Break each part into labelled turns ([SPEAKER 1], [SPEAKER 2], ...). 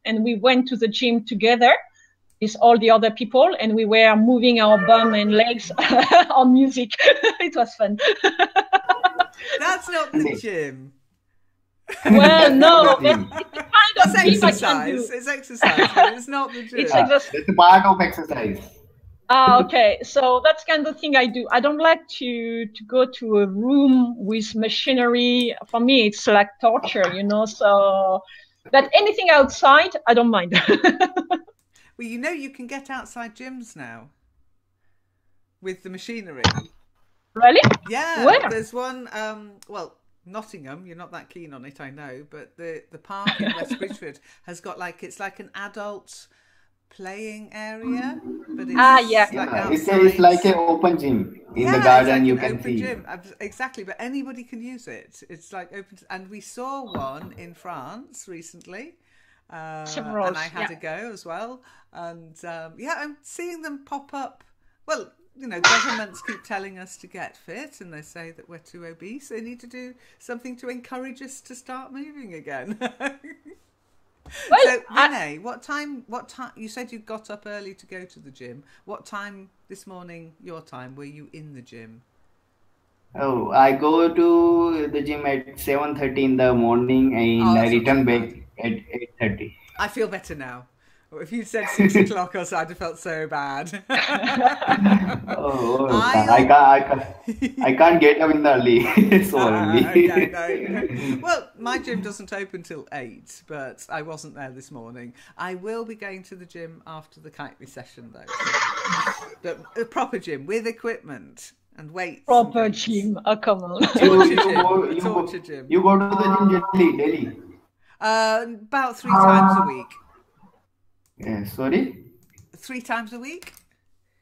[SPEAKER 1] and we went to the gym together with all the other people, and we were moving our bum and legs on music. It was fun.
[SPEAKER 2] That's not the gym.
[SPEAKER 1] Well, no, it's the kind
[SPEAKER 2] That's
[SPEAKER 1] of gym I can
[SPEAKER 2] exercise.
[SPEAKER 1] do.
[SPEAKER 2] It's exercise, but it's not the gym.
[SPEAKER 1] It's exercise.
[SPEAKER 3] It's a part of exercise.
[SPEAKER 1] Okay. So that's kind of thing I do. I don't like to go to a room with machinery. For me, it's like torture, you know. So, but anything outside, I don't mind.
[SPEAKER 2] Well, you know, you can get outside gyms now with the machinery.
[SPEAKER 1] Really?
[SPEAKER 2] Yeah.
[SPEAKER 1] Where?
[SPEAKER 2] There's one. Well, Nottingham. You're not that keen on it, I know, but the park in West Bridgford has got like, it's like an adult playing area, but it's
[SPEAKER 1] yeah.
[SPEAKER 2] like
[SPEAKER 3] It's like an open gym in the garden.
[SPEAKER 2] It's like
[SPEAKER 3] you
[SPEAKER 2] an
[SPEAKER 3] can
[SPEAKER 2] open
[SPEAKER 3] see
[SPEAKER 2] gym. Exactly, but anybody can use it. It's like open, and we saw one in France recently.
[SPEAKER 1] Several,
[SPEAKER 2] and I had a go as well, and I'm seeing them pop up. Well, you know, governments keep telling us to get fit, and they say that we're too obese. They need to do something to encourage us to start moving again.
[SPEAKER 1] Well,
[SPEAKER 2] so, Renee, what time? You said you got up early to go to the gym. What time this morning, your time, were you in the gym?
[SPEAKER 3] Oh, I go to the gym at 7:30 in the morning, and I return back at 8:30.
[SPEAKER 2] I feel better now. If you'd said 6 o'clock or so, I'd have felt so bad.
[SPEAKER 3] I can't get up in the early. So early.
[SPEAKER 2] Okay, no. Well, my gym doesn't open till 8, but I wasn't there this morning. I will be going to the gym after the kitely session, though. But a proper gym with equipment and weights.
[SPEAKER 1] Proper gym. Oh, come on.
[SPEAKER 2] Torture gym.
[SPEAKER 3] You go to the gym daily?
[SPEAKER 2] About 3 times a week.
[SPEAKER 3] Yeah, sorry?
[SPEAKER 2] 3 times a week?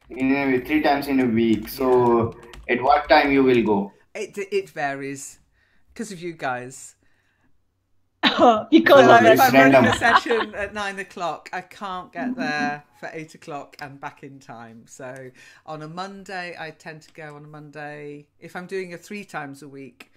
[SPEAKER 3] 3 times in a week. So, at what time you will go?
[SPEAKER 2] It varies because of you guys.
[SPEAKER 1] Because
[SPEAKER 2] if I'm running a session at 9 o'clock, I can't get there for 8 o'clock and back in time. So on a Monday, I tend to go on a Monday. If I'm doing a 3 times a week,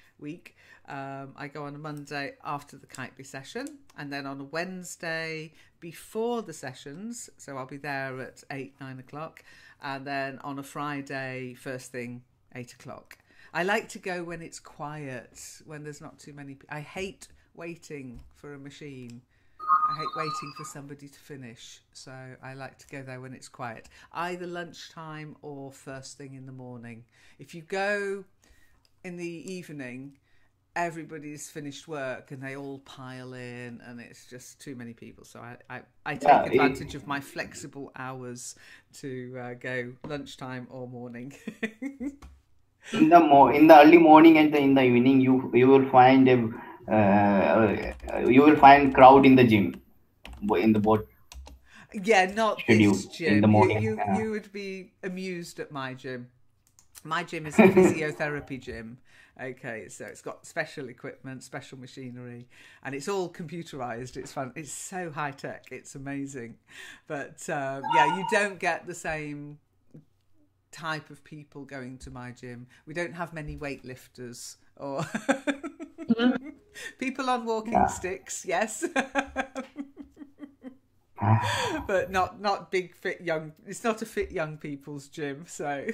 [SPEAKER 2] I go on a Monday after the kitely session, and then on a Wednesday before the sessions. So I'll be there at 8, 9 o'clock, and then on a Friday, first thing, 8 o'clock. I like to go when it's quiet, when there's not too many. I hate waiting for a machine. I hate waiting for somebody to finish. So I like to go there when it's quiet, either lunchtime or first thing in the morning. If you go in the evening, everybody's finished work and they all pile in, and it's just too many people. So I take advantage of my flexible hours to go lunchtime or morning.
[SPEAKER 3] In the early morning and in the evening, you will find crowd in the gym, in the boat.
[SPEAKER 2] Yeah, not this gym.
[SPEAKER 3] In the morning.
[SPEAKER 2] You would be amused at my gym. My gym is a physiotherapy gym. Okay, so it's got special equipment, special machinery, and it's all computerized. It's fun. It's so high tech. It's amazing. But you don't get the same type of people going to my gym. We don't have many weightlifters or people on walking sticks. Yes. But not big fit young. It's not a fit young people's gym. So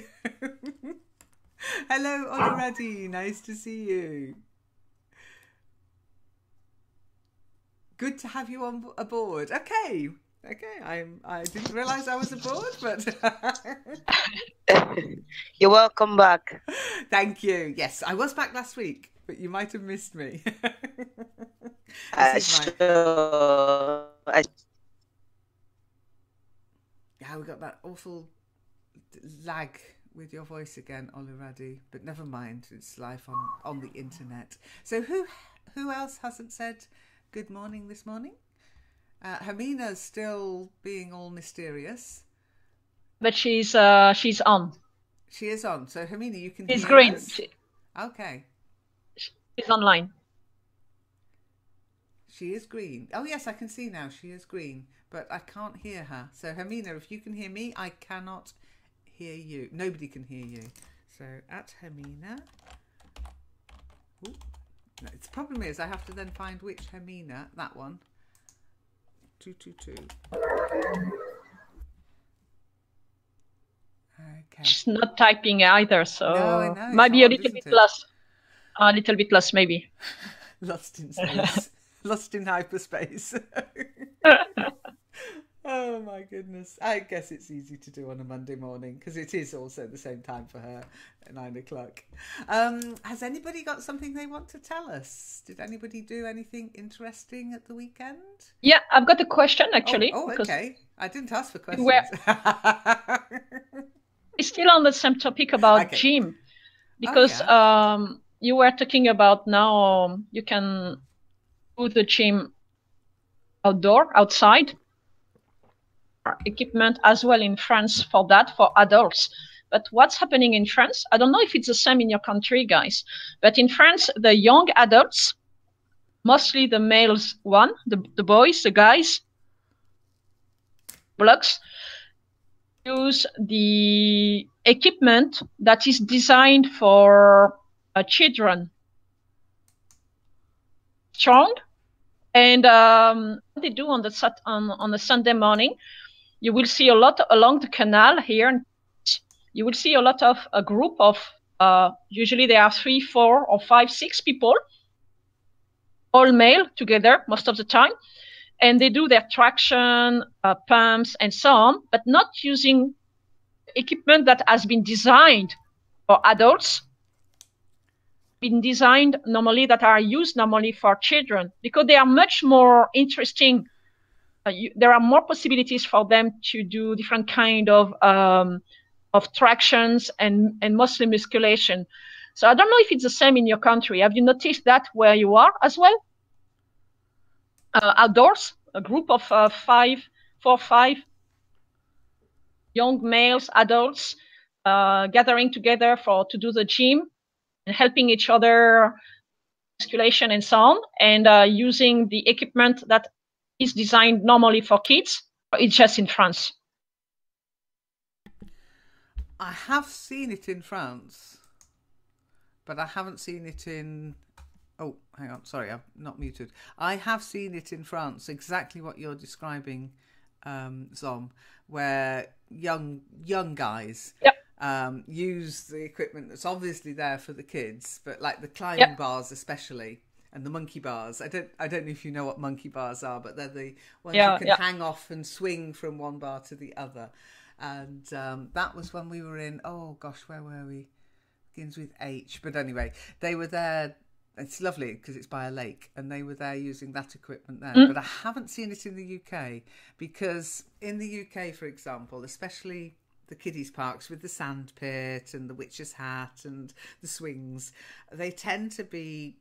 [SPEAKER 2] hello already, nice to see you. Good to have you on aboard. Okay, I didn't realise I was aboard, but
[SPEAKER 4] you're welcome back.
[SPEAKER 2] Thank you. Yes, I was back last week, but you might have missed me. Yeah, we got that awful lag with your voice again, Oluradi, but never mind, it's live on the internet. So who else hasn't said good morning this morning? Hermina's still being all mysterious,
[SPEAKER 1] but she's on.
[SPEAKER 2] She is on. So Hermina, you can.
[SPEAKER 1] She's green.
[SPEAKER 2] Okay.
[SPEAKER 1] She's online.
[SPEAKER 2] She is green. Oh yes, I can see now. She is green, but I can't hear her. So Hermina, if you can hear me, I cannot hear you. Nobody can hear you. So at Hermina. Ooh. No, the problem is I have to then find which Hermina, that one. 222. Okay.
[SPEAKER 1] She's not typing either, so
[SPEAKER 2] no, I know.
[SPEAKER 1] maybe
[SPEAKER 2] odd,
[SPEAKER 1] a little bit less. A little bit less, maybe.
[SPEAKER 2] Lost in space. Lost in hyperspace. Oh my goodness. I guess it's easy to do on a Monday morning because it is also the same time for her at 9 o'clock. Has anybody got something they want to tell us? Did anybody do anything interesting at the weekend?
[SPEAKER 1] Yeah, I've got a question actually.
[SPEAKER 2] Oh, okay. I didn't ask for questions.
[SPEAKER 1] It's still on the same topic about gym because you were talking about now you can do the gym outside. Equipment as well in France for that, for adults. But what's happening in France, I don't know if it's the same in your country, guys, but in France, the young adults, mostly the males the boys, the guys, blocks, use the equipment that is designed for children. Strong. And what they do on the Sunday morning, you will see a lot along the canal here. You will see a lot of a group of, usually there are 3, 4, or 5, 6 people, all male together most of the time. And they do their traction, pumps, and so on, but not using equipment that has been designed for adults, been designed normally, that are used normally for children, because they are much more interesting. There are more possibilities for them to do different kind of tractions and mostly musculation. So I don't know if it's the same in your country. Have you noticed that where you are as well? Outdoors, a group of 4 or 5 young males, adults, gathering together to do the gym and helping each other, musculation and so on, and using the equipment that is designed normally for kids. It's just in France.
[SPEAKER 2] I have seen it in France, but I haven't seen it in... Oh, hang on. Sorry, I'm not muted. I have seen it in France, exactly what you're describing, Zom, where young guys use the equipment that's obviously there for the kids, but like the climbing bars especially, and the monkey bars. I don't know if you know what monkey bars are, but they're the ones you can hang off and swing from one bar to the other. And that was when we were in, oh gosh, where were we? Begins with H. But anyway, they were there. It's lovely because it's by a lake, and they were there using that equipment there. But I haven't seen it in the UK, because in the UK, for example, especially the kiddies parks with the sand pit and the witch's hat and the swings, they tend to be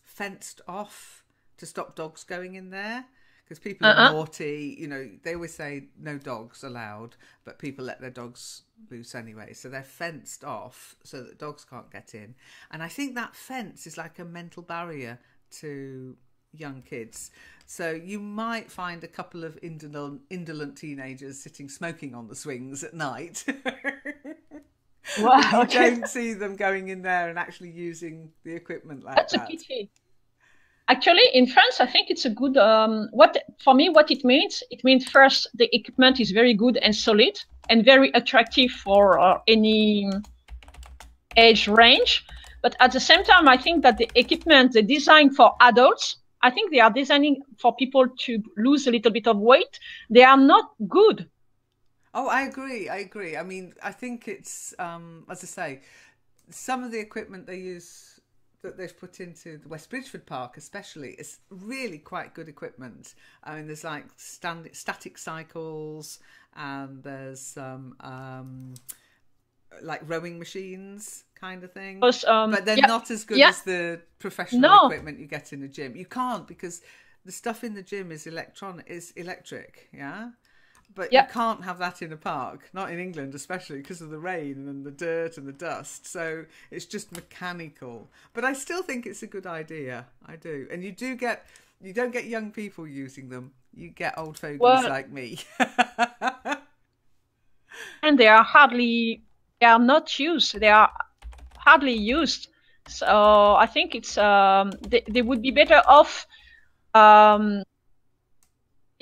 [SPEAKER 2] fenced off to stop dogs going in there. Because people are naughty, you know, they always say no dogs allowed, but people let their dogs loose anyway. So they're fenced off so that dogs can't get in. And I think that fence is like a mental barrier to young kids. So you might find a couple of indolent teenagers sitting smoking on the swings at night.
[SPEAKER 1] Wow.
[SPEAKER 2] You don't see them going in there and actually using the equipment like that.
[SPEAKER 1] That's a pity. Actually, in France, I think it's a good, what it means first, the equipment is very good and solid and very attractive for any age range. But at the same time, I think that the equipment, the design for adults, I think they are designing for people to lose a little bit of weight. They are not good.
[SPEAKER 2] Oh, I agree. I mean, I think it's, as I say, some of the equipment they use that they've put into the West Bridgeford Park especially is really quite good equipment. I mean, there's like static cycles, and there's some like rowing machines kind of thing. But they're not as good as the professional equipment you get in a gym. You can't, because the stuff in the gym is electric, yeah? But you can't have that in a park, not in England, especially because of the rain and the dirt and the dust. So it's just mechanical. But I still think it's a good idea. I do. And you don't get young people using them. You get old fogies like me.
[SPEAKER 1] And they are not used. They are hardly used. So I think it's, they would be better off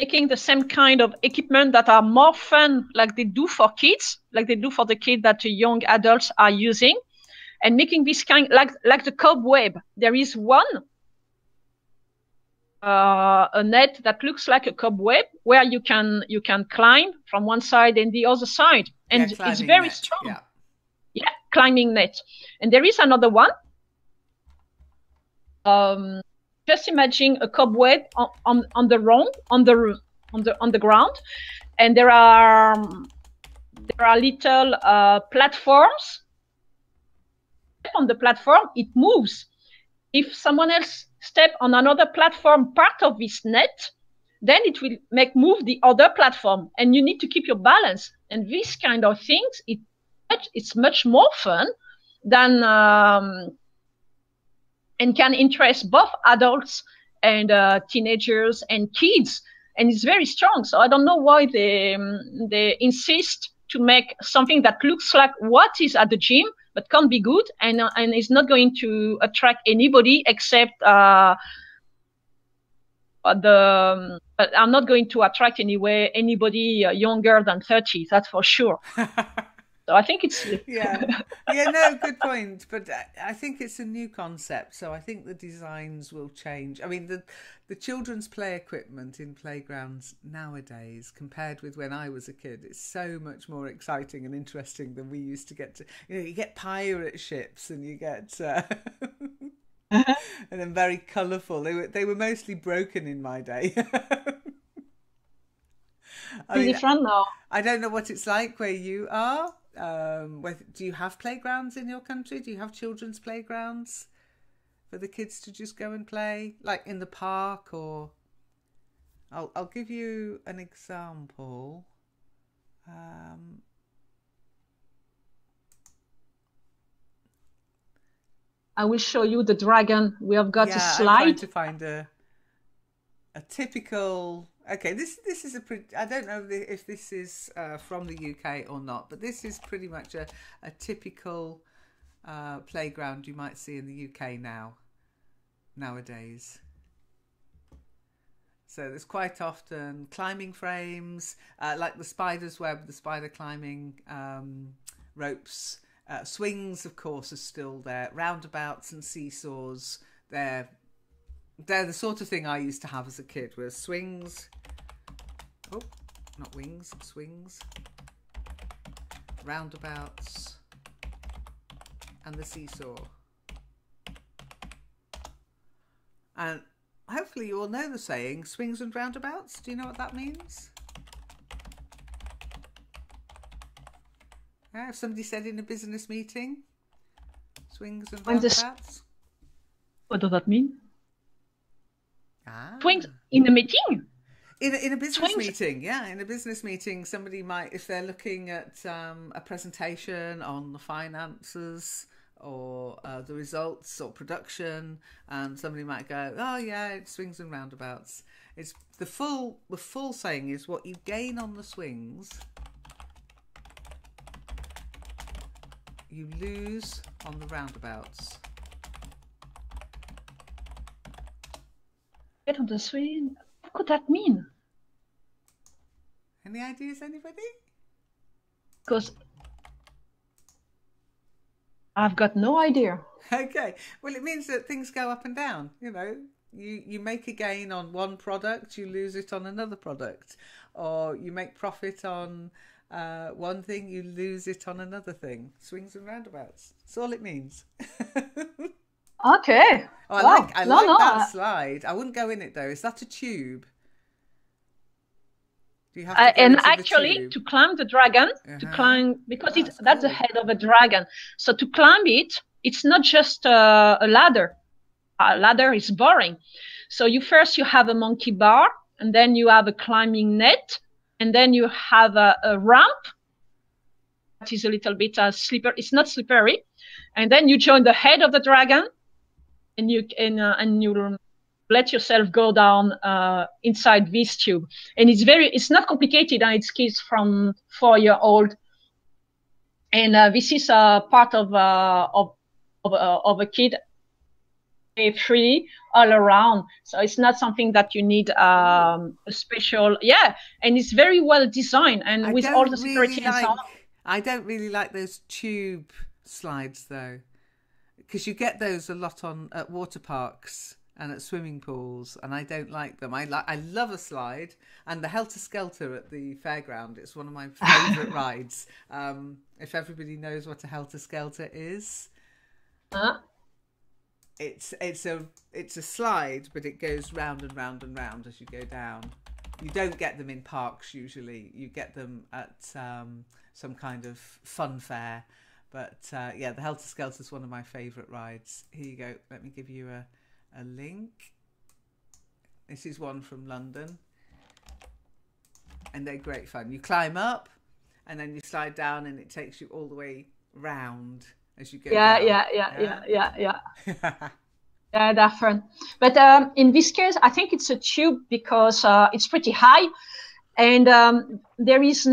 [SPEAKER 1] making the same kind of equipment that are more fun, like they do for kids, like they do for the kids that young adults are using, and making this kind, like the cobweb. There is one, a net that looks like a cobweb where you can climb from one side and the other side, and it's very strong. Yeah, climbing net. And there is another one. Just imagine a cobweb on the ground, and there are little platforms. On the platform, it moves. If someone else step on another platform, part of this net, then it will move the other platform, and you need to keep your balance. And these kind of things, it's much more fun than and can interest both adults and teenagers and kids, and it's very strong. So I don't know why they insist to make something that looks like what is at the gym but can't be good, and is not going to attract anybody except I'm not going to attract anybody younger than 30. That's for sure. So I think it's
[SPEAKER 2] no, good point. But I think it's a new concept, so I think the designs will change. I mean, the children's play equipment in playgrounds nowadays, compared with when I was a kid, it's so much more exciting and interesting than we used to get to. You get pirate ships, and you get and then very colourful. They were mostly broken in my day.
[SPEAKER 1] Different now.
[SPEAKER 2] I don't know what it's like where you are. Do you have playgrounds in your country? Do you have children's playgrounds for the kids to just go and play, like in the park? Or I'll give you an example.
[SPEAKER 1] I will show you the dragon. We have got a slide.
[SPEAKER 2] I'm trying to find a typical. Okay, this is a pretty. I don't know if this is from the UK or not, but this is pretty much a typical playground you might see in the UK nowadays. So there's quite often climbing frames, like the spider's web, the spider climbing ropes. Swings, of course, are still there. Roundabouts and seesaws. They're the sort of thing I used to have as a kid, were swings. Oh, not wings, swings. Roundabouts. And the seesaw. And hopefully you all know the saying, swings and roundabouts. Do you know what that means? Yeah, if somebody said in a business meeting, swings and roundabouts.
[SPEAKER 1] What does that mean? Swings in a meeting?
[SPEAKER 2] In a business meeting, yeah. In a business meeting, somebody might, if they're looking at a presentation on the finances or the results or production, and somebody might go, oh yeah, it's swings and roundabouts. It's the full saying is, what you gain on the swings, you lose on the roundabouts.
[SPEAKER 1] Get on the swing. What could that mean?
[SPEAKER 2] Any ideas, anybody?
[SPEAKER 1] Because I've got no idea.
[SPEAKER 2] Okay. Well, it means that things go up and down. You know, you make a gain on one product, you lose it on another product. Or you make profit on one thing, you lose it on another thing. Swings and roundabouts. That's all it means.
[SPEAKER 1] Okay.
[SPEAKER 2] Oh, I like that slide. I wouldn't go in it though. Is that a tube? Do you have to go
[SPEAKER 1] and
[SPEAKER 2] into
[SPEAKER 1] actually,
[SPEAKER 2] the tube?
[SPEAKER 1] to climb the dragon, to climb, because that's the head of a dragon. So to climb it, it's not just a ladder. A ladder is boring. So you have a monkey bar, and then you have a climbing net, and then you have a ramp. That is a little bit slippery. It's not slippery. And then you join the head of the dragon, and you let yourself go down inside this tube. And it's not complicated. It's kids from 4-year-old. And this is part of a kid free all around. So it's not something that you need a special, and it's very well designed and with all the security and so on.
[SPEAKER 2] I don't really like those tube slides though, because you get those a lot at water parks and at swimming pools, and I don't like them. I love a slide, and the Helter Skelter at the fairground. It's one of my favourite rides. If everybody knows what a Helter Skelter is, it's a slide, but it goes round and round and round as you go down. You don't get them in parks usually. You get them at some kind of fun fair. But the Helter Skelter is one of my favourite rides. Here you go. Let me give you a link. This is one from London, and they're great fun. You climb up and then you slide down, and it takes you all the way round as you go down.
[SPEAKER 1] Yeah, they're fun. But in this case, I think it's a tube because it's pretty high, and there is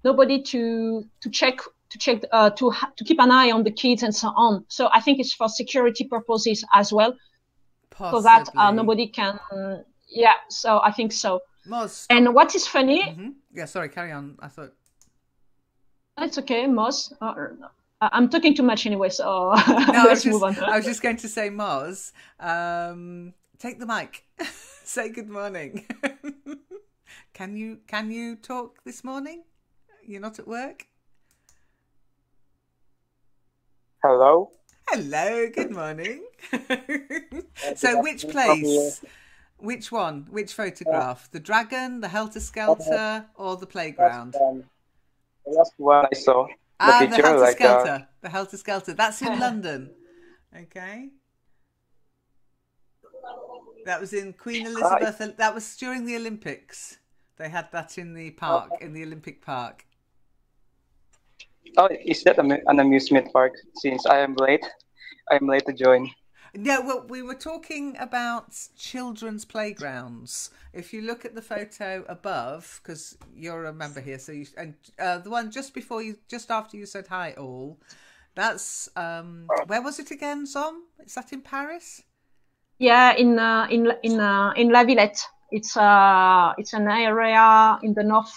[SPEAKER 1] nobody to check to keep an eye on the kids and so on. So I think it's for security purposes as well. Possibly. So that nobody can. Yeah, so I think so.
[SPEAKER 2] Moz.
[SPEAKER 1] And what is funny?
[SPEAKER 2] Yeah, sorry, carry on. I thought
[SPEAKER 1] it's okay, Moz. I'm talking too much anyway, so
[SPEAKER 2] no,
[SPEAKER 1] let's move on.
[SPEAKER 2] I was just going to say, Moz, take the mic. Say good morning. Can you talk this morning? You're not at work?
[SPEAKER 4] Hello.
[SPEAKER 2] Hello, good morning. So which place? Which one? Which photograph? The dragon, the Helter Skelter, or the playground?
[SPEAKER 4] The last one I saw.
[SPEAKER 2] The Helter Skelter. The Helter Skelter. That's in London. Okay. That was in Queen Elizabeth. That was during the Olympics. They had that in the park, in the Olympic Park.
[SPEAKER 4] Oh, is that an amusement park? Since I am late to join.
[SPEAKER 2] Yeah, well, we were talking about children's playgrounds. If you look at the photo above, because you're a member here, so the one just after you said hi all, that's where was it again, Zom? Is that in Paris?
[SPEAKER 1] Yeah, in La Villette. It's an area in the north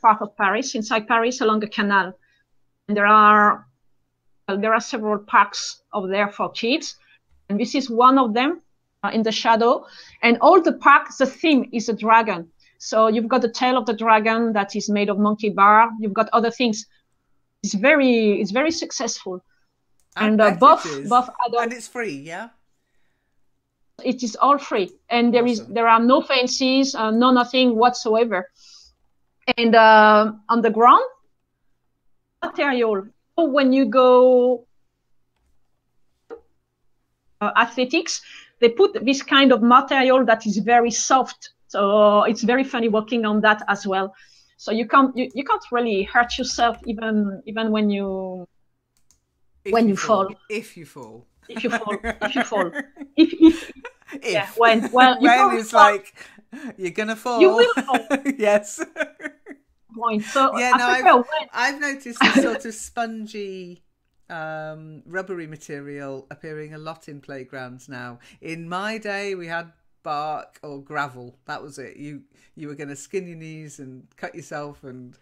[SPEAKER 1] part of Paris, inside Paris, along a canal. And there are several parks over there for kids, and this is one of them in the shadow. And all the parks, the theme is a dragon. So you've got the tail of the dragon that is made of monkey bar. You've got other things. It's very successful. And both adults,
[SPEAKER 2] and it's free, yeah.
[SPEAKER 1] It is all free, and there are no fancies, no nothing whatsoever. And on the ground material, when you go athletics, they put this kind of material that is very soft. So it's very funny working on that as well. So you can't really hurt yourself even when you fall.
[SPEAKER 2] If you fall.
[SPEAKER 1] Yeah, when
[SPEAKER 2] it's like you're gonna fall.
[SPEAKER 1] You will fall.
[SPEAKER 2] Yes.
[SPEAKER 1] Point. So
[SPEAKER 2] yeah, no, I've noticed this sort of spongy, rubbery material appearing a lot in playgrounds now. In my day, we had bark or gravel. That was it. You were going to skin your knees and cut yourself and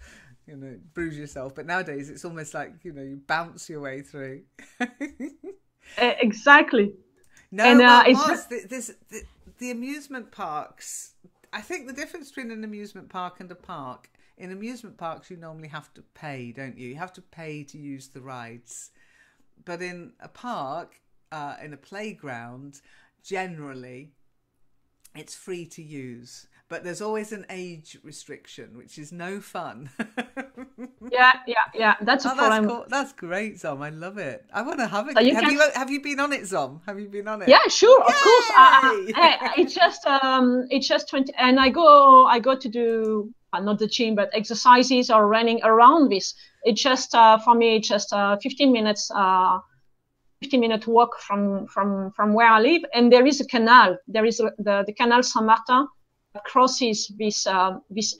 [SPEAKER 2] bruise yourself. But nowadays, it's almost like you bounce your way through.
[SPEAKER 1] Exactly.
[SPEAKER 2] No, and the amusement parks. I think the difference between an amusement park and a park. In amusement parks, you normally have to pay, don't you? You have to pay to use the rides. But in a park, in a playground, generally, it's free to use. But there's always an age restriction, which is no fun. Yeah. That's a problem. Cool. That's great, Zom. I love it. I want to have it.
[SPEAKER 1] So
[SPEAKER 2] have you been on it, Zom? Have you been on it?
[SPEAKER 1] Yeah, sure, of course. It's just 20, and I go to do not the gym, but exercises or running around this. It's just for me, it's just 15 minutes. 15-minute walk from where I live, and there is a canal. There is the Canal Saint-Martin, crosses this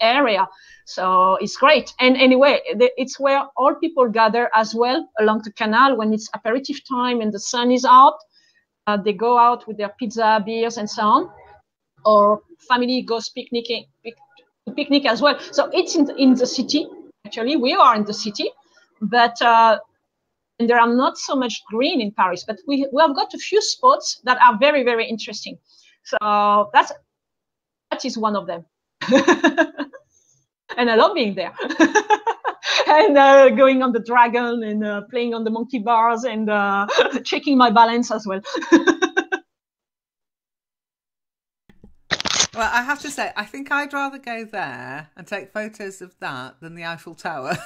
[SPEAKER 1] area. So it's great. And anyway, it's where all people gather as well along the canal when it's aperitif time and the sun is out. They go out with their pizza, beers, and so on. Or family goes picnic as well. So it's in the city. Actually, we are in the city, but and there are not so much green in Paris. But we have got a few spots that are very, very interesting. So that is one of them. And I love being there. And going on the dragon and playing on the monkey bars and checking my balance as well.
[SPEAKER 2] Well, I have to say, I think I'd rather go there and take photos of that than the Eiffel Tower.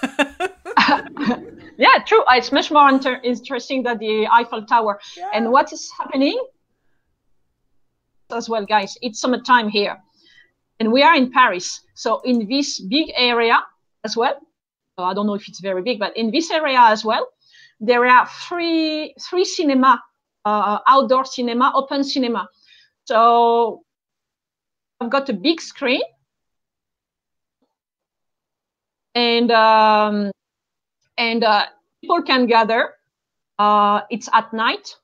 [SPEAKER 1] Yeah, true. It's much more interesting than the Eiffel Tower. Yeah. And what is happening as well, guys, it's summertime here. And we are in Paris. So in this big area as well, I don't know if it's very big, but in this area as well, there are three cinema, outdoor cinema, open cinema. So I've got a big screen, and people can gather. It's at night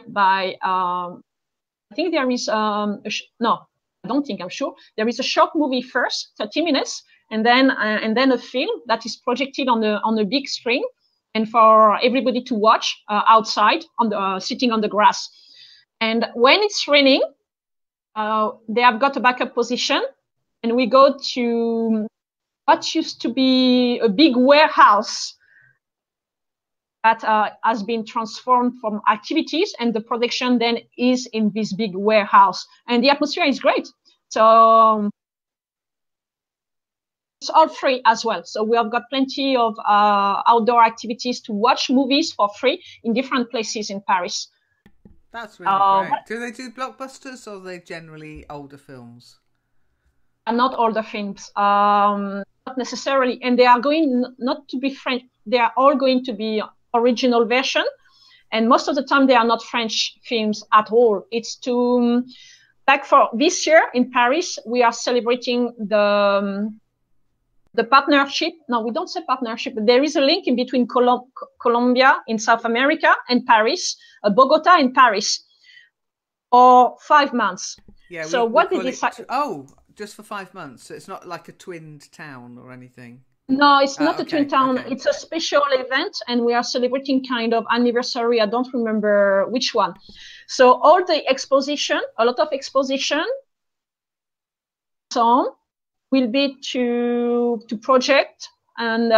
[SPEAKER 1] by, I think there is, no, I don't think, I'm sure. There is a short movie first, 30 minutes, and then a film that is projected on a big screen, and for everybody to watch outside sitting on the grass. And when it's raining, they have got a backup position, and we go to what used to be a big warehouse that has been transformed from activities, and the production then is in this big warehouse. And the atmosphere is great. So it's all free as well. So we have got plenty of outdoor activities to watch movies for free in different places in Paris.
[SPEAKER 2] That's really great. Do they do blockbusters, or are they generally older films?
[SPEAKER 1] Not older films, not necessarily. And they are going not to be French. They are all going to be original version. And most of the time, they are not French films at all. It's to, like for this year in Paris, we are celebrating the partnership. No, we don't say partnership, but there is a link in between Colombia in South America and Paris, Bogota and Paris, for 5 months. Yeah. So what did it?
[SPEAKER 2] Oh, just for 5 months. So it's not like a twinned town or anything.
[SPEAKER 1] No, it's not a twin town. Okay. It's a special event, and we are celebrating kind of anniversary. I don't remember which one. So all the exposition, a lot of exposition, so on, will be to project and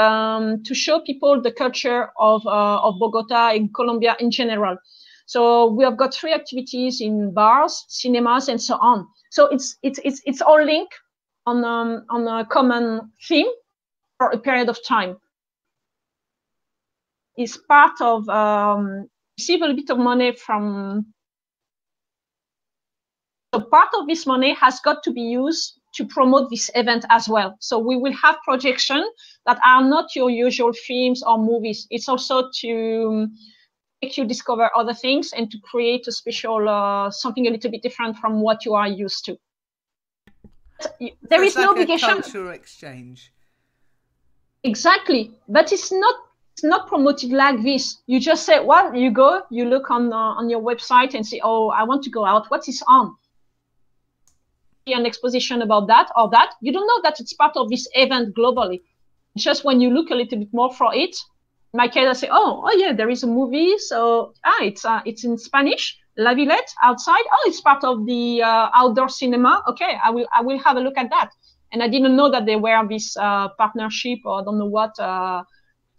[SPEAKER 1] to show people the culture of Bogota and Colombia in general. So we have got 3 activities in bars, cinemas, and so on. So it's all linked on a common theme for a period of time. It's part of receive a little bit of money from. So part of this money has got to be used to promote this event as well. So we will have projections that are not your usual films or movies. It's also to make you discover other things and to create a special something a little bit different from what you are used to. There is no obligation.
[SPEAKER 2] Cultural exchange.
[SPEAKER 1] Exactly, but it's not promoted like this. You just say, well, you go, you look on your website and say, oh, I want to go out. What is on? An exposition about that or that. You don't know that it's part of this event globally. Just when you look a little bit more for it, in my case, I say, oh yeah, there is a movie. So it's in Spanish, La Villette outside. Oh, it's part of the outdoor cinema. Okay, I will have a look at that. And I didn't know that they were this partnership, or I don't know what,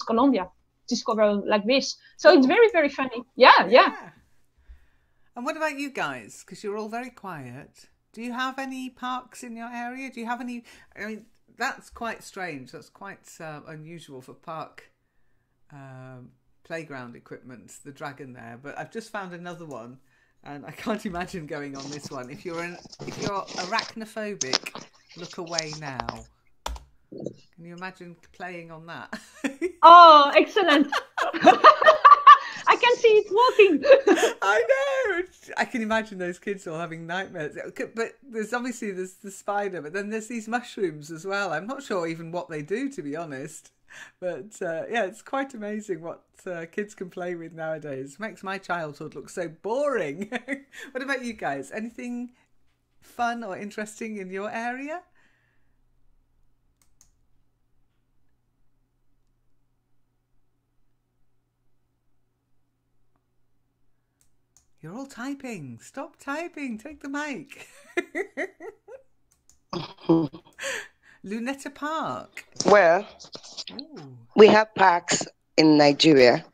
[SPEAKER 1] Colombia, discover like this. So it's very, very funny. Yeah.
[SPEAKER 2] And what about you guys? Because you're all very quiet. Do you have any parks in your area? Do you have any? I mean, that's quite strange. That's quite unusual for park playground equipment, the dragon there. But I've just found another one, and I can't imagine going on this one. If you're arachnophobic, look away now. Can you imagine playing on that?
[SPEAKER 1] Oh, excellent. I can see it walking.
[SPEAKER 2] I know. I can imagine those kids all having nightmares. But there's the spider, but then there's these mushrooms as well. I'm not sure even what they do, to be honest. But yeah, it's quite amazing what kids can play with nowadays. It makes my childhood look so boring. What about you guys? Anything fun or interesting in your area? You're all typing. Stop typing. Take the mic. Luneta Park.
[SPEAKER 5] Well, we have parks in Nigeria.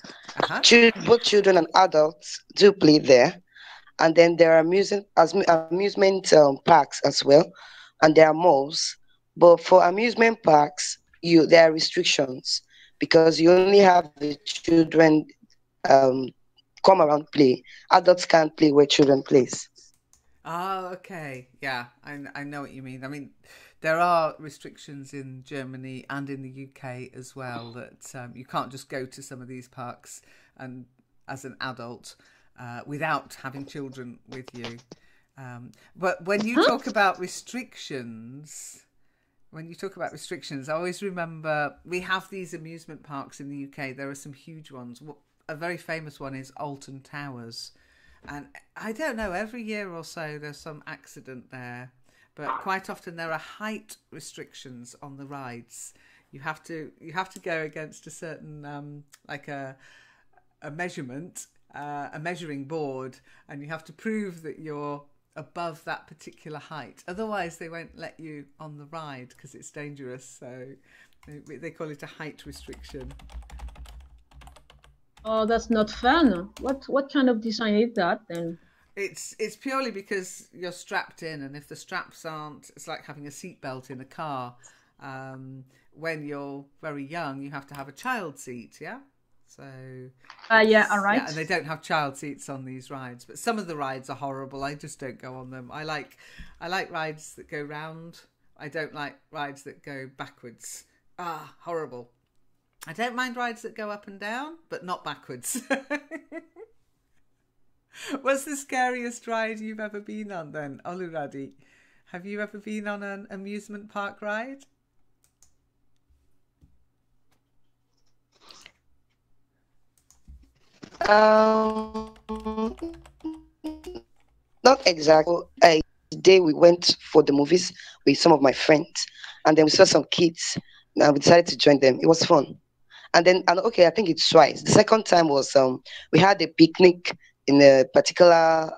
[SPEAKER 5] Both children and adults do play there. And then there are amusement parks as well. And there are malls. But for amusement parks, there are restrictions because you only have the children come around play. Adults can't play where children plays.
[SPEAKER 2] Oh, okay. Yeah, I know what you mean. I mean, there are restrictions in Germany and in the UK as well that you can't just go to some of these parks and as an adult without having children with you. But when you talk about restrictions, I always remember we have these amusement parks in the UK. There are some huge ones. A very famous one is Alton Towers. And I don't know, every year or so there's some accident there. But quite often there are height restrictions on the rides. You have to go against a certain like a measurement, a measuring board, and you have to prove that you're above that particular height. Otherwise they won't let you on the ride because it's dangerous. So they call it a height restriction.
[SPEAKER 1] Oh, that's not fun. What kind of design is that then?
[SPEAKER 2] It's purely because you're strapped in, and if the straps aren't, it's like having a seatbelt in a car. When you're very young, you have to have a child seat, yeah? So
[SPEAKER 1] yeah, all right.
[SPEAKER 2] Yeah, and they don't have child seats on these rides, but some of the rides are horrible. I just don't go on them. I like rides that go round. I don't like rides that go backwards. Horrible. I don't mind rides that go up and down, but not backwards. What's the scariest ride you've ever been on then, Oluradi? Have you ever been on an amusement park ride?
[SPEAKER 5] Not exactly. Today we went for the movies with some of my friends, and then we saw some kids, and we decided to join them. It was fun. And okay, I think it's twice. The second time was we had a picnic in a particular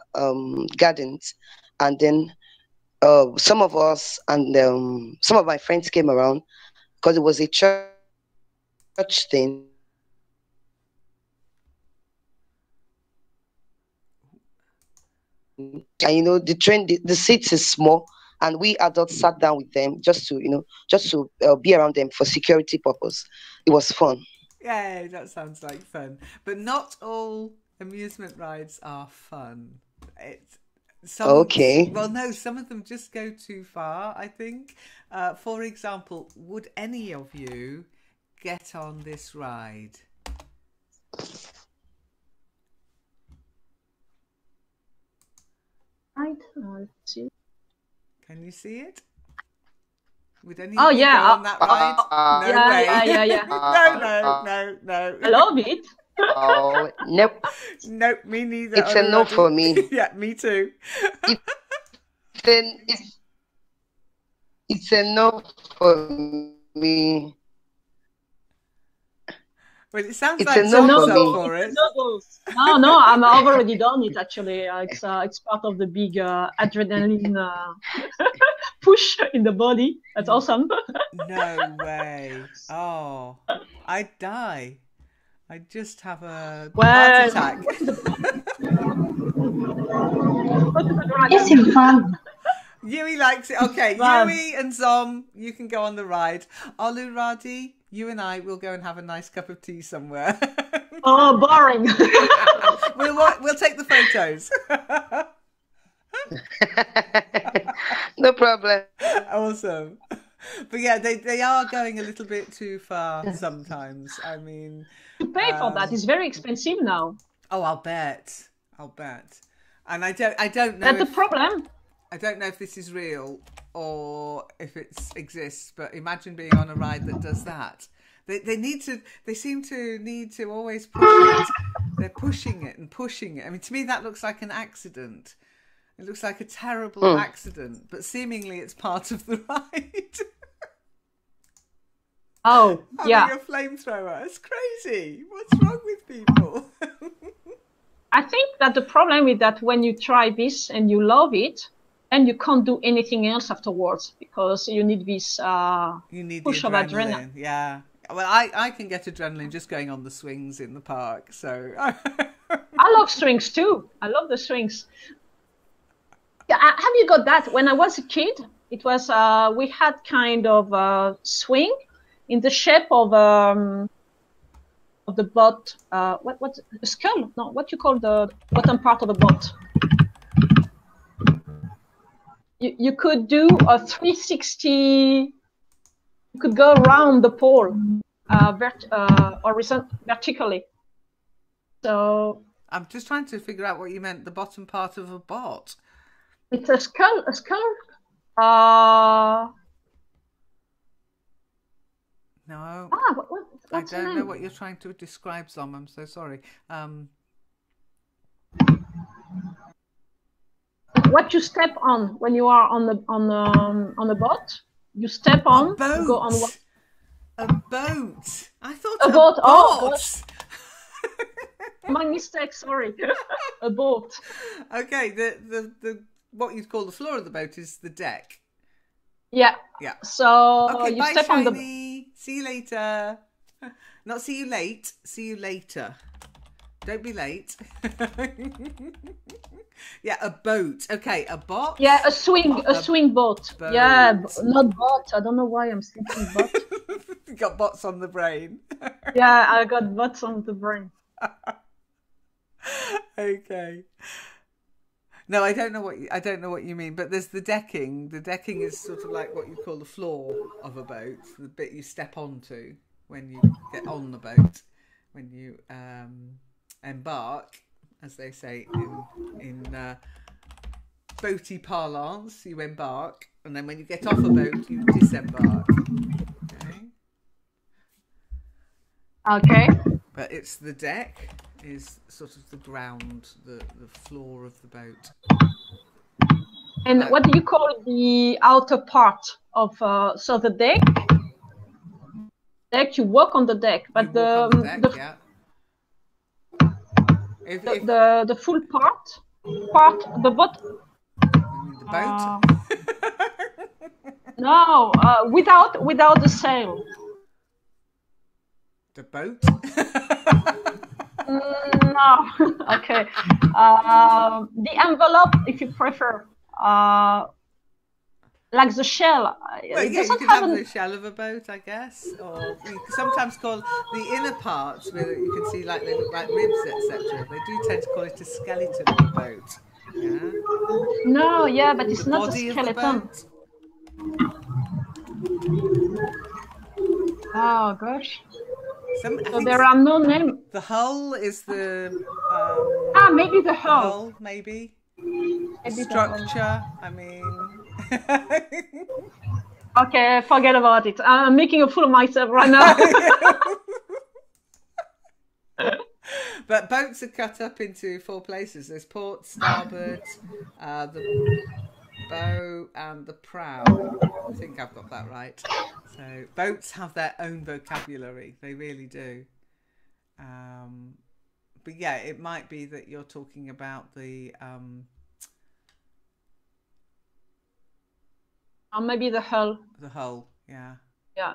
[SPEAKER 5] gardens, and then some of us and some of my friends came around because it was a church thing. And the seats is small, and we adults sat down with them just to be around them for security purpose. It was fun.
[SPEAKER 2] Yeah, that sounds like fun. But not all amusement rides are fun.
[SPEAKER 5] Okay.
[SPEAKER 2] Well, no, some of them just go too far, I think. For example, would any of you get on this ride? Can you see it? Would any of you go on that ride? No way.
[SPEAKER 1] Yeah.
[SPEAKER 2] No.
[SPEAKER 1] I love it.
[SPEAKER 5] Oh, nope.
[SPEAKER 2] Nope, me neither.
[SPEAKER 5] It's a no for me.
[SPEAKER 2] Yeah, me too.
[SPEAKER 5] It's a no for me.
[SPEAKER 2] Well, it sounds
[SPEAKER 5] it's
[SPEAKER 2] like
[SPEAKER 5] a no
[SPEAKER 2] for it.
[SPEAKER 1] No, I've already done it actually. It's part of the big adrenaline push in the body. That's awesome.
[SPEAKER 2] No way. Oh, I'd die. I'd just have a heart attack.
[SPEAKER 6] It's fun.
[SPEAKER 2] Yui likes it. Okay, Yui and Zom, you can go on the ride. Oluradi, you and I will go and have a nice cup of tea somewhere.
[SPEAKER 1] Oh, boring.
[SPEAKER 2] We'll take the photos.
[SPEAKER 5] No problem.
[SPEAKER 2] Awesome. But yeah, they are going a little bit too far sometimes. I mean,
[SPEAKER 1] to pay for that is very expensive now.
[SPEAKER 2] Oh, I'll bet. And I don't know.
[SPEAKER 1] That's the problem.
[SPEAKER 2] I don't know if this is real or if it exists, but imagine being on a ride that does that. They seem to need to always push it. They're pushing it and pushing it. I mean, to me, that looks like an accident. It looks like a terrible accident, but seemingly it's part of the ride.
[SPEAKER 1] Oh, yeah.
[SPEAKER 2] Having a flamethrower. It's crazy. What's wrong with people?
[SPEAKER 1] I think that the problem is that when you try this and you love it, and you can't do anything else afterwards because you need this push of adrenaline.
[SPEAKER 2] Yeah. Well, I can get adrenaline just going on the swings in the park. So
[SPEAKER 1] I love swings too. I love the swings. Yeah, have you got that? When I was a kid, it was we had kind of a swing in the shape of the boat. What a skull? No, what you call the bottom part of the boat? You could do a 360. You could go around the pole, vertically. So
[SPEAKER 2] I'm just trying to figure out what you meant. The bottom part of a bot.
[SPEAKER 1] It's a skull. A skull.
[SPEAKER 2] No.
[SPEAKER 1] What's
[SPEAKER 2] I don't know what you're trying to describe, Zom. I'm so sorry.
[SPEAKER 1] What you step on when you are on the boat? You step on.
[SPEAKER 2] A boat.
[SPEAKER 1] You go on what?
[SPEAKER 2] A boat. I thought
[SPEAKER 1] a boat. Oh,
[SPEAKER 2] gosh.
[SPEAKER 1] My mistake. Sorry. A boat.
[SPEAKER 2] Okay. The what you'd call the floor of the boat is the deck.
[SPEAKER 1] Yeah.
[SPEAKER 2] Yeah.
[SPEAKER 1] So
[SPEAKER 2] okay,
[SPEAKER 1] you
[SPEAKER 2] bye,
[SPEAKER 1] step
[SPEAKER 2] Shiny.
[SPEAKER 1] on the.
[SPEAKER 2] See you later. Not see you late. See you later. Don't be late. Yeah, a boat. Okay, a bot.
[SPEAKER 1] Yeah, a swing boat.
[SPEAKER 2] Boat.
[SPEAKER 1] Yeah, not bot. I don't know why I'm thinking bot.
[SPEAKER 2] You got bots on the brain.
[SPEAKER 1] Yeah, I got bots on the brain.
[SPEAKER 2] Okay. No, I don't know what you mean, but there's the decking. The decking is sort of like what you call the floor of a boat, the bit you step onto when you get on the boat, when you embark, as they say in boaty parlance. You embark, and then when you get off a boat, you disembark.
[SPEAKER 1] Okay.
[SPEAKER 2] But it's the deck is sort of the ground, the floor of the boat.
[SPEAKER 1] And what do you call the outer part of so the deck? Deck, you walk on the deck, but the full part the boat.
[SPEAKER 2] The boat.
[SPEAKER 1] No, without the sail.
[SPEAKER 2] The boat.
[SPEAKER 1] No. Okay. The envelope, if you prefer, like the shell.
[SPEAKER 2] Well, yeah, you can have the shell of a boat, I guess, or you can sometimes call the inner parts where you can see like they look like ribs, etc. They do tend to call it a skeleton of a boat. Yeah.
[SPEAKER 1] No, yeah, but it's
[SPEAKER 2] the
[SPEAKER 1] not a
[SPEAKER 2] body
[SPEAKER 1] skeleton.
[SPEAKER 2] Of the boat.
[SPEAKER 1] Oh gosh.
[SPEAKER 2] So
[SPEAKER 1] there are no names.
[SPEAKER 2] The hull is the.
[SPEAKER 1] Maybe the hull.
[SPEAKER 2] Maybe.
[SPEAKER 1] Maybe
[SPEAKER 2] structure. I mean.
[SPEAKER 1] Okay, forget about it. I'm making a fool of myself right now.
[SPEAKER 2] But boats are cut up into 4 places. There's port, starboard, the bow, and the prow. I think I've got that right. So boats have their own vocabulary. They really do. But yeah, it might be that you're talking about the...
[SPEAKER 1] Or maybe the hull.
[SPEAKER 2] The hull, yeah.
[SPEAKER 1] Yeah.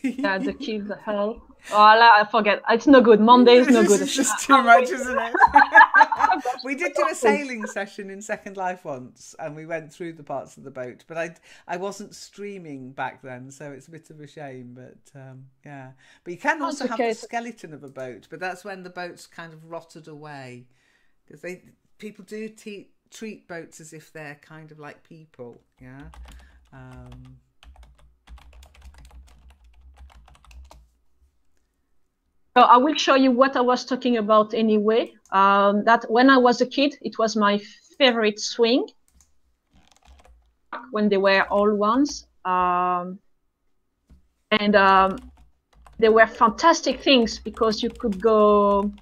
[SPEAKER 1] Yeah, the key, the hull. Oh, I forget. It's no good. Monday is no good.
[SPEAKER 2] It's just too much, isn't it? We did do a sailing session in Second Life once, and we went through the parts of the boat. But I wasn't streaming back then, so it's a bit of a shame. But yeah, but you can also have the skeleton of a boat, but that's when the boat's kind of rotted away, because people do treat boats as if they're kind of like people. Yeah.
[SPEAKER 1] So I will show you what I was talking about anyway. That when I was a kid, it was my favorite swing when they were all ones. They were fantastic things because you could do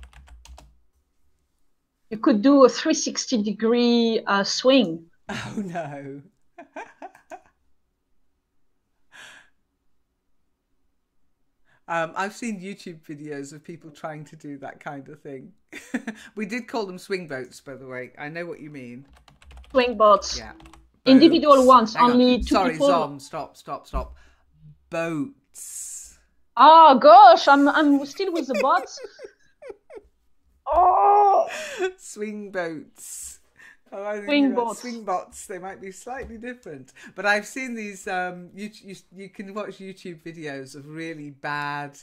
[SPEAKER 1] a 360-degree swing.
[SPEAKER 2] Oh no. I've seen YouTube videos of people trying to do that kind of thing. We did call them swing boats, by the way. I know what you mean.
[SPEAKER 1] Swing boats.
[SPEAKER 2] Yeah. Boats.
[SPEAKER 1] Individual ones,
[SPEAKER 2] Hang
[SPEAKER 1] only
[SPEAKER 2] on.
[SPEAKER 1] two
[SPEAKER 2] Sorry,
[SPEAKER 1] people.
[SPEAKER 2] Zom, stop. Boats.
[SPEAKER 1] Oh gosh, I'm still with the bots. Oh,
[SPEAKER 2] swing boats. Oh,
[SPEAKER 1] swing boats.
[SPEAKER 2] Swing bots. They might be slightly different, but I've seen these. You can watch YouTube videos of really bad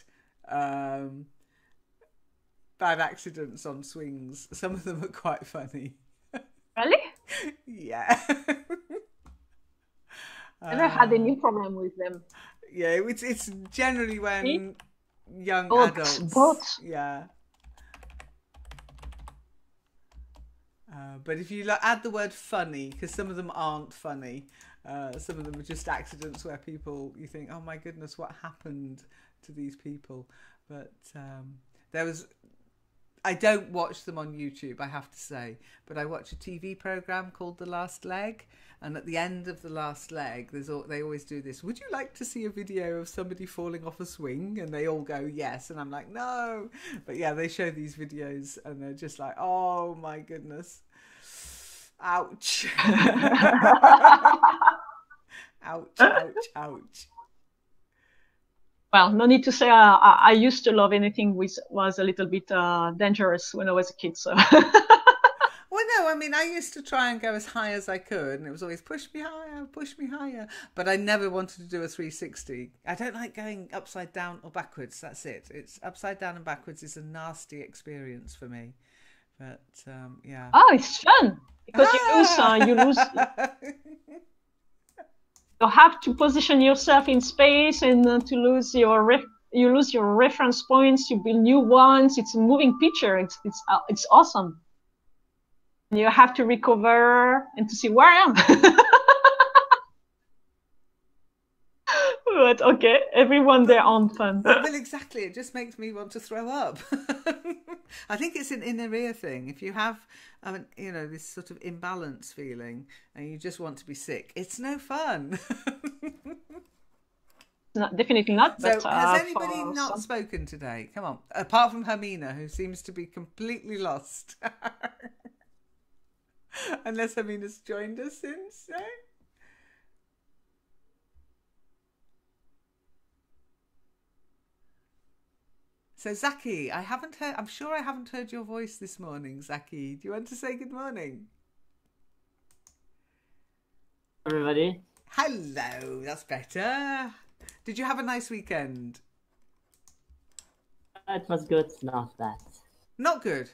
[SPEAKER 2] accidents on swings. Some of them are quite funny.
[SPEAKER 1] Really?
[SPEAKER 2] Yeah.
[SPEAKER 1] Never had any problem with them.
[SPEAKER 2] Yeah, it's generally when young adults.
[SPEAKER 1] Boats.
[SPEAKER 2] Yeah. But if you add the word funny, because some of them aren't funny, some of them are just accidents where you think, oh my goodness, what happened to these people? But I don't watch them on YouTube, I have to say, but I watch a TV program called The Last Leg, and at the end of The Last Leg, they always do this, would you like to see a video of somebody falling off a swing? And they all go, yes, and I'm like, no. But yeah, they show these videos, and they're just like, oh my goodness. Ouch. ouch.
[SPEAKER 1] Well, no need to say I used to love anything which was a little bit dangerous when I was a kid. So.
[SPEAKER 2] Well, no, I mean, I used to try and go as high as I could, and it was always push me higher. But I never wanted to do a 360. I don't like going upside down or backwards. That's it. It's upside down and backwards is a nasty experience for me. But yeah.
[SPEAKER 1] Oh, it's fun because you lose. You have to position yourself in space, and to lose your reference points. You build new ones. It's a moving picture. It's awesome. And you have to recover and to see where I am. But okay, everyone their own fun.
[SPEAKER 2] Well, exactly. It just makes me want to throw up. I think it's an inner ear thing. If you have, this sort of imbalance feeling, and you just want to be sick, it's no fun.
[SPEAKER 1] Definitely not.
[SPEAKER 2] So,
[SPEAKER 1] but,
[SPEAKER 2] has anybody not spoken today? Come on, apart from Hermina, who seems to be completely lost. Unless Hermina's joined us since, no? So Zaki, I'm sure I haven't heard your voice this morning, Zaki. Do you want to say good morning?
[SPEAKER 6] Everybody.
[SPEAKER 2] Hello, that's better. Did you have a nice weekend?
[SPEAKER 6] It was good, not bad.
[SPEAKER 2] Not good?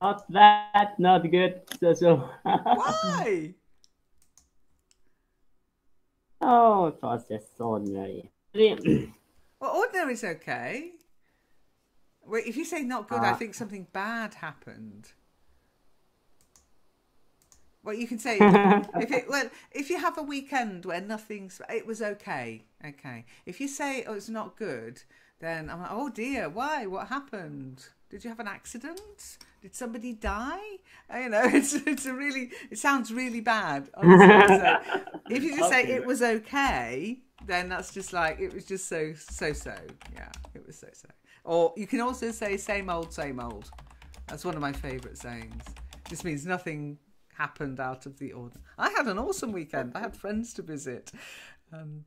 [SPEAKER 6] Not bad, not good. So.
[SPEAKER 2] Why?
[SPEAKER 6] Oh, it was just ordinary.
[SPEAKER 2] Well, ordinary's okay. Wait, if you say not good, I think something bad happened. Well, you can say if you have a weekend where it was okay. Okay. If you say, oh, it's not good, then I'm like, oh dear, why? What happened? Did you have an accident? Did somebody die? It sounds really bad. Honestly. So if you just say it was okay, then that's just like, it was just so. Yeah, it was so. Or you can also say same old, same old. That's one of my favourite sayings. Just means nothing happened out of the ordinary. I had an awesome weekend. I had friends to visit and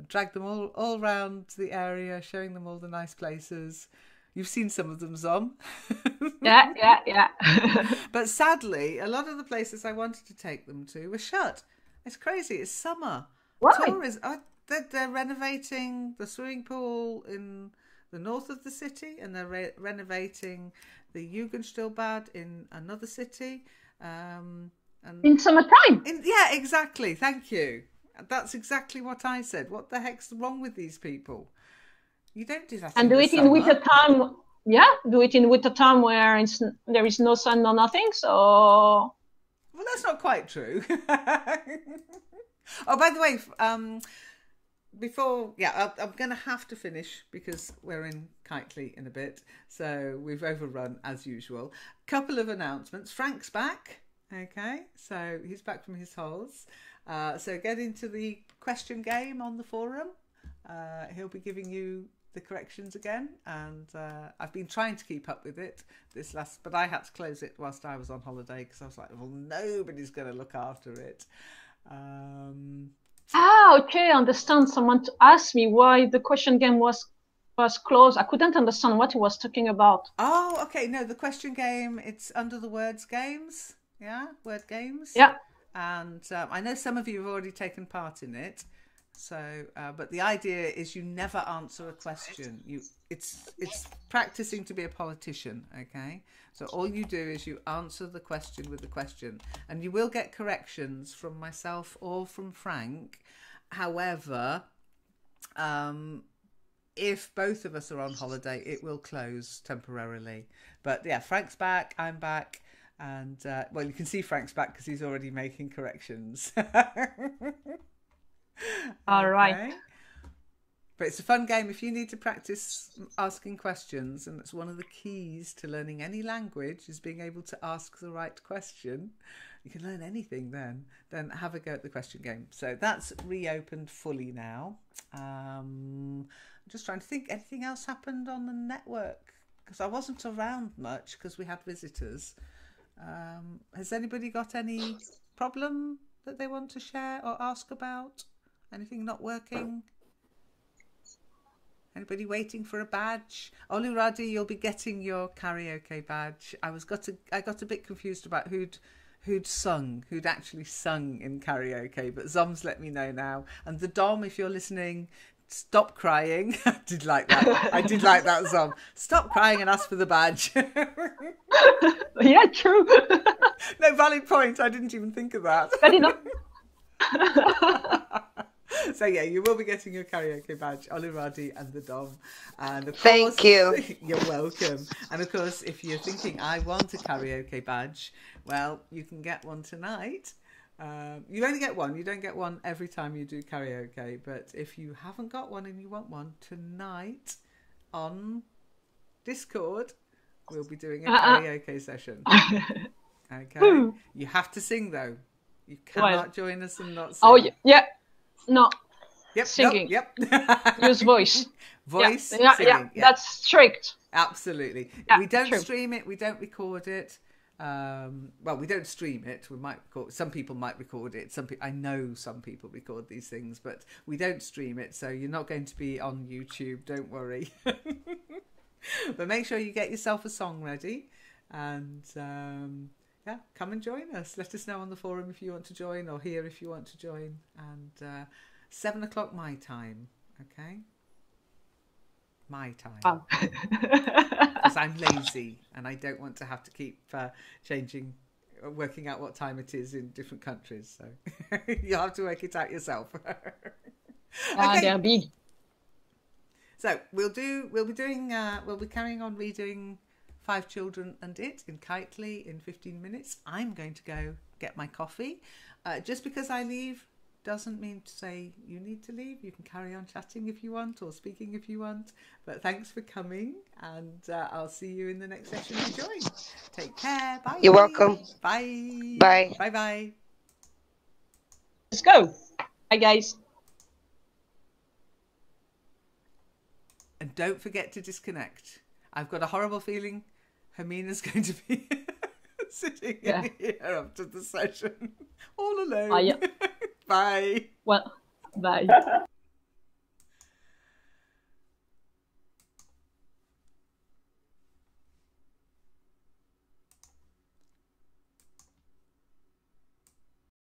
[SPEAKER 2] dragged them all around the area, showing them all the nice places. You've seen some of them, Zom.
[SPEAKER 1] Yeah.
[SPEAKER 2] But sadly, a lot of the places I wanted to take them to were shut. It's crazy. It's summer.
[SPEAKER 1] Why?
[SPEAKER 2] They're renovating the swimming pool in the north of the city, and they're renovating the Jugendstilbad in another city. And
[SPEAKER 1] in summertime.
[SPEAKER 2] Yeah, exactly. Thank you. That's exactly what I said. What the heck's wrong with these people? You don't do that.
[SPEAKER 1] And do it in winter time. Yeah, do it in winter time where there is no sun, no nothing. So.
[SPEAKER 2] Well, that's not quite true. Oh, by the way, before, I'm going to have to finish because we're in Kitely in a bit. So we've overrun as usual. Couple of announcements. Frank's back. Okay, so he's back from his holes. So get into the question game on the forum. He'll be giving you the corrections again, and I've been trying to keep up with it but I had to close it whilst I was on holiday because I was like, well, nobody's going to look after it.
[SPEAKER 1] Okay, I understand. Someone asked me why the question game was closed. I couldn't understand what he was talking about.
[SPEAKER 2] Oh, okay. No, the question game, it's under the words games. Yeah, word games.
[SPEAKER 1] Yeah.
[SPEAKER 2] And I know some of you have already taken part in it. So, but the idea is you never answer a question. It's practicing to be a politician, okay? So all you do is you answer the question with the question, and you will get corrections from myself or from Frank. However, if both of us are on holiday, it will close temporarily. But yeah, Frank's back, I'm back, and well, you can see Frank's back because he's already making corrections.
[SPEAKER 1] All right.
[SPEAKER 2] But it's a fun game if you need to practice asking questions, and it's one of the keys to learning any language is being able to ask the right question. You can learn anything then have a go at the question game. So that's reopened fully now. I'm just trying to think, anything else happened on the network? Because I wasn't around much because we had visitors. Has anybody got any problem that they want to share or ask about? Anything not working? Anybody waiting for a badge? Oluradi, you'll be getting your karaoke badge. I got a bit confused about who'd actually sung in karaoke, but Zom's let me know now. And the Dom, if you're listening, stop crying. I did like that, Zom. Stop crying and ask for the badge.
[SPEAKER 1] Yeah, true.
[SPEAKER 2] No, valid point. I didn't even think of that.
[SPEAKER 1] Good enough.
[SPEAKER 2] So yeah, you will be getting your karaoke badge, Oluradi and the Dom. And of course,
[SPEAKER 5] thank you.
[SPEAKER 2] You're welcome. And of course, if you're thinking I want a karaoke badge, well, you can get one tonight. You only get one. You don't get one every time you do karaoke. But if you haven't got one and you want one, tonight on Discord, we'll be doing a karaoke session. Okay. You have to sing though. You cannot join us and not sing.
[SPEAKER 1] Oh yeah. No.
[SPEAKER 2] Yep.
[SPEAKER 1] Singing.
[SPEAKER 2] Yep.
[SPEAKER 1] Use voice.
[SPEAKER 2] Voice.
[SPEAKER 1] Yeah.
[SPEAKER 2] Singing.
[SPEAKER 1] Yeah. That's strict.
[SPEAKER 2] Absolutely.
[SPEAKER 1] Yeah,
[SPEAKER 2] we don't
[SPEAKER 1] true.
[SPEAKER 2] stream it. We don't record it. Well, we don't stream it. We might record. Some people might record it. I know some people record these things, but we don't stream it. So you're not going to be on YouTube. Don't worry. But make sure you get yourself a song ready, and yeah, come and join us. Let us know on the forum if you want to join, or here if you want to join. And 7 o'clock my time, okay? My time.
[SPEAKER 1] Wow.
[SPEAKER 2] Because I'm lazy and I don't want to have to keep working out what time it is in different countries. So you'll have to work it out yourself. Okay.
[SPEAKER 1] They're big.
[SPEAKER 2] So we'll be carrying on redoing 5 Children and It in Kitely in 15 minutes. I'm going to go get my coffee. Just because I leave doesn't mean to say you need to leave. You can carry on chatting if you want, or speaking if you want. But thanks for coming, and I'll see you in the next session you join. Take care. Bye.
[SPEAKER 5] You're welcome.
[SPEAKER 2] Bye.
[SPEAKER 5] Bye.
[SPEAKER 2] Bye-bye.
[SPEAKER 1] Let's go. Bye, guys.
[SPEAKER 2] And don't forget to disconnect. I've got a horrible feeling Hermina's going to be sitting in here after the session all alone.
[SPEAKER 1] Yeah.
[SPEAKER 2] Bye.
[SPEAKER 1] Well, bye.